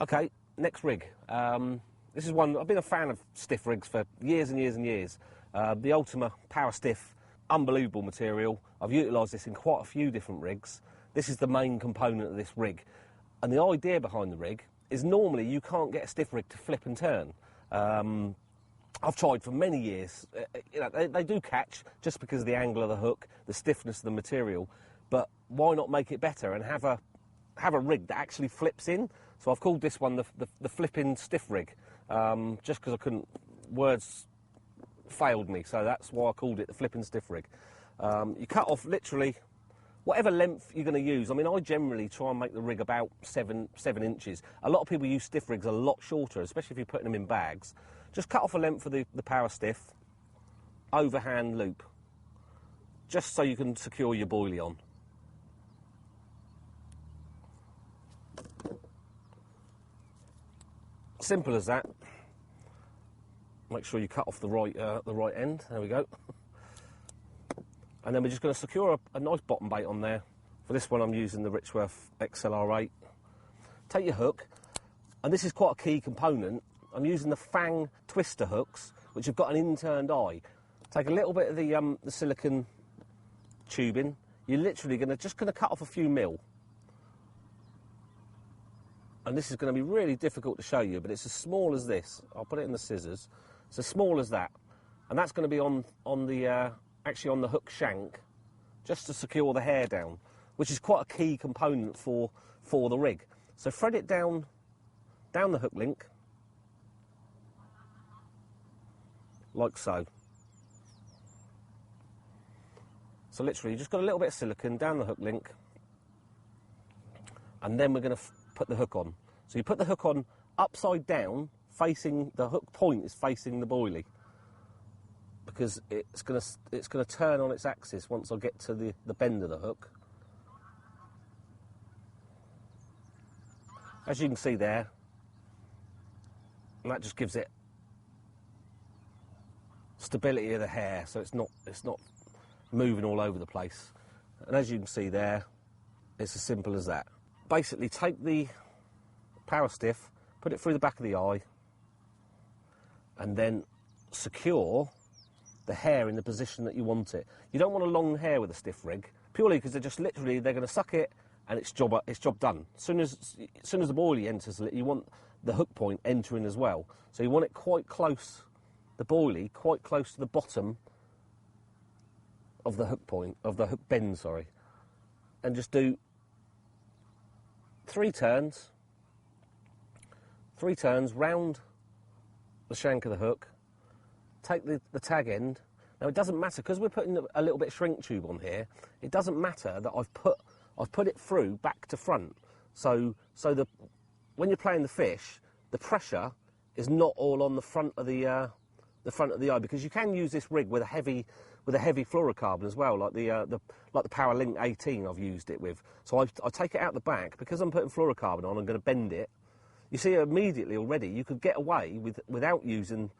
Okay, next rig. This is one, I've been a fan of stiff rigs for years and years and years. The Ultima Powerstiff, unbelievable material. I've utilised this in quite a few different rigs. This is the main component of this rig. And the idea behind the rig is normally you can't get a stiff rig to flip and turn. I've tried for many years. You know, they do catch just because of the angle of the hook, the stiffness of the material, but why not make it better and have a rig that actually flips in? So I've called this one the Flippin Stiff Rig, just because I couldn't, words failed me, so that's why I called it the Flippin Stiff Rig. You cut off literally whatever length you're going to use. I mean, I generally try and make the rig about 7 inches. A lot of people use stiff rigs a lot shorter, especially if you're putting them in bags. Just cut off a length for the Powerstiff, overhand loop, just so you can secure your boilie on. Simple as that. Make sure you cut off the right end. There we go. And then we're just going to secure a nice bottom bait on there. For this one, I'm using the Richworth XLR8. Take your hook, and this is quite a key component. I'm using the Fang twister hooks, which have got an inturned eye. Take a little bit of the silicone tubing. You're literally just going to cut off a few mil. And this is going to be really difficult to show you, but it's as small as this. I'll put it in the scissors. It's as small as that, and that's going to be on the actually on the hook shank, just to secure the hair down, which is quite a key component for the rig. So thread it down the hook link, like so. So literally, you just got a little bit of silicone down the hook link, and then we're going to put the hook on. So you put the hook on upside down, facing the hook point is facing the boilie, because it's going to turn on its axis once I get to the bend of the hook. As you can see there, and that just gives it stability of the hair, so it's not moving all over the place. And as you can see there, it's as simple as that. Basically, take the Powerstiff, put it through the back of the eye, and then secure the hair in the position that you want it. You don't want a long hair with a stiff rig, purely because they're going to suck it, and it's job done. As soon as the boilie enters, you want the hook point entering as well. So you want it quite close, the boilie quite close to the bottom of the hook point, of the hook bend, sorry. And just do 3 turns round the shank of the hook, take the tag end. Now it doesn't matter, because we're putting a little bit of shrink tube on here, it doesn't matter that I've put it through back to front. So when you're playing the fish, the pressure is not all on the front of the eye, because you can use this rig with a heavy fluorocarbon as well, like the Power Link 18 I've used it with. So I take it out the back, because I'm putting fluorocarbon on, I'm going to bend it. You see immediately already you could get away without using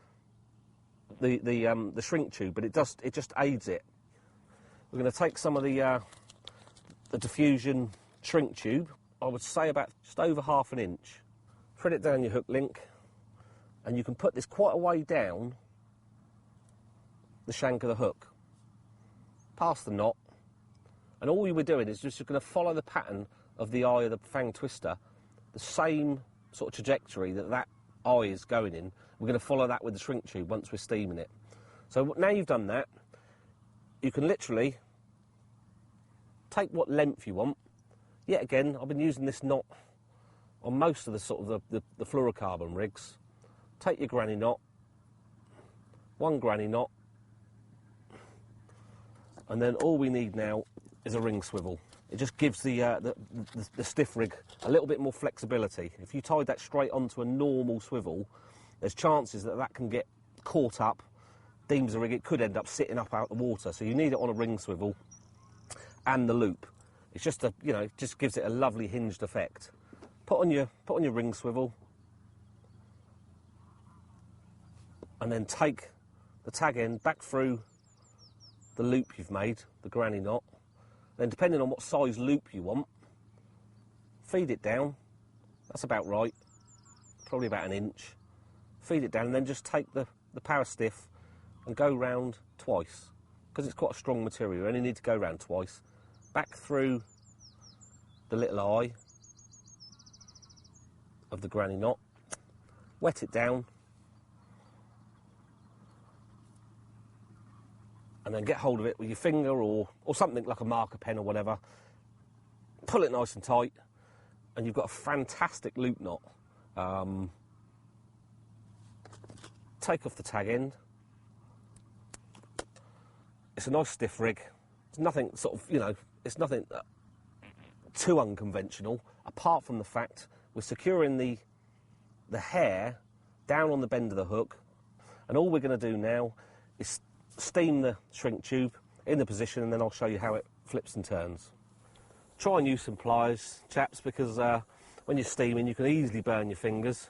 the shrink tube, but it just aids it. We're going to take some of the diffusion shrink tube. I would say about just over ½ an inch. Thread it down your hook link, and you can put this quite a way down the shank of the hook, past the knot, and all you were doing is just going to follow the pattern of the eye of the Fang twister, the same sort of trajectory that eye is going in. We're going to follow that with the shrink tube once we're steaming it. So now you've done that, you can literally take what length you want. Yet again, I've been using this knot on most of the sort of the fluorocarbon rigs. Take your granny knot, one granny knot, and then all we need now is a ring swivel. It just gives the stiff rig a little bit more flexibility. If you tied that straight onto a normal swivel, there's chances that can get caught up, deems the rig, it could end up sitting up out the water. So you need it on a ring swivel and the loop. It's just it just gives it a lovely hinged effect. Put on your ring swivel, and then take the tag end back through the loop you've made, the granny knot. Then depending on what size loop you want, feed it down, that's about right, probably about an inch, feed it down, and then just take the Powerstiff and go round twice, because it's quite a strong material. You only need to go round twice, back through the little eye of the granny knot, wet it down, and then get hold of it with your finger or something like a marker pen or whatever, pull it nice and tight, and you've got a fantastic loop knot. Take off the tag end. It's a nice stiff rig. It's nothing sort of, you know, it's nothing too unconventional, apart from the fact we're securing the hair down on the bend of the hook, and all we're going to do now is steam the shrink tube in the position, and then I'll show you how it flips and turns. Try and use some pliers, chaps, because when you're steaming you can easily burn your fingers.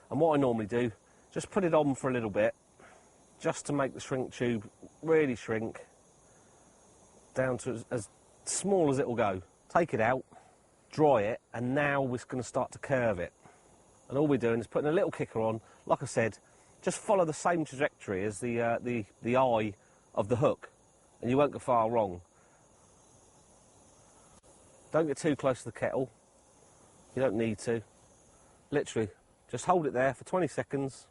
And what I normally do, just put it on for a little bit, just to make the shrink tube really shrink down to as small as it will go. Take it out, dry it, and now we're going to start to curve it. And all we're doing is putting a little kicker on. Like I said, just follow the same trajectory as the eye of the hook, and you won't go far wrong. Don't get too close to the kettle. You don't need to. Literally, just hold it there for 20 seconds,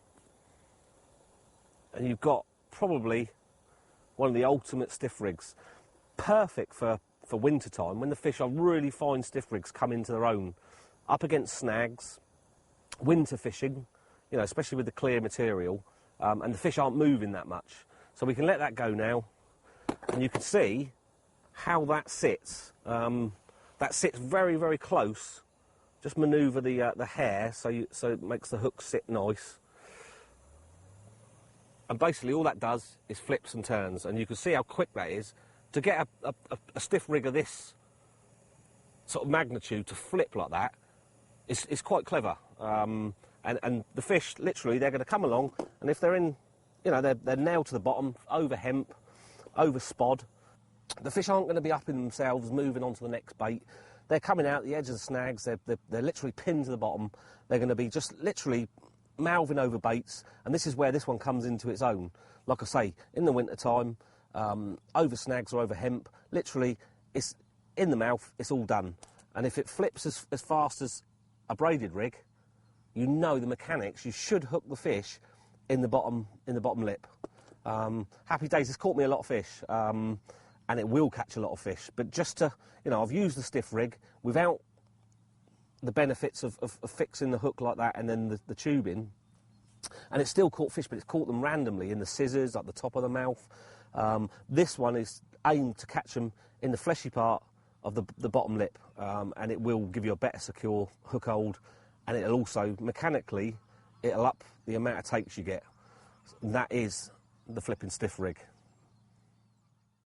and you've got probably one of the ultimate stiff rigs. Perfect for winter time, when the fish are really fine stiff rigs come into their own, up against snags, winter fishing, you know, especially with the clear material, and the fish aren't moving that much. So we can let that go now, and you can see how that sits. That sits very, very close. Just manoeuvre the hair so it makes the hook sit nice. And basically all that does is flips and turns, and you can see how quick that is. To get a stiff rig of this sort of magnitude to flip like that is quite clever. And the fish, literally, they're going to come along, and if they're in, you know, they're nailed to the bottom, over hemp, over spod, the fish aren't going to be up in themselves, moving on to the next bait. They're coming out the edge of the snags, they're literally pinned to the bottom. They're going to be just literally mouthing over baits, and this is where this one comes into its own. Like I say, in the winter time, over snags or over hemp, literally, it's in the mouth, it's all done. And if it flips as fast as a braided rig, you know the mechanics, you should hook the fish in the bottom lip. Happy days, it's caught me a lot of fish, and it will catch a lot of fish. But just to, you know, I've used the stiff rig without the benefits of fixing the hook like that and then the tubing, and it's still caught fish, but it's caught them randomly in the scissors, at the top of the mouth. This one is aimed to catch them in the fleshy part of the bottom lip, and it will give you a better secure hook hold, and it'll also, mechanically, it'll up the amount of takes you get. And that is the Flippin Stiff Rig.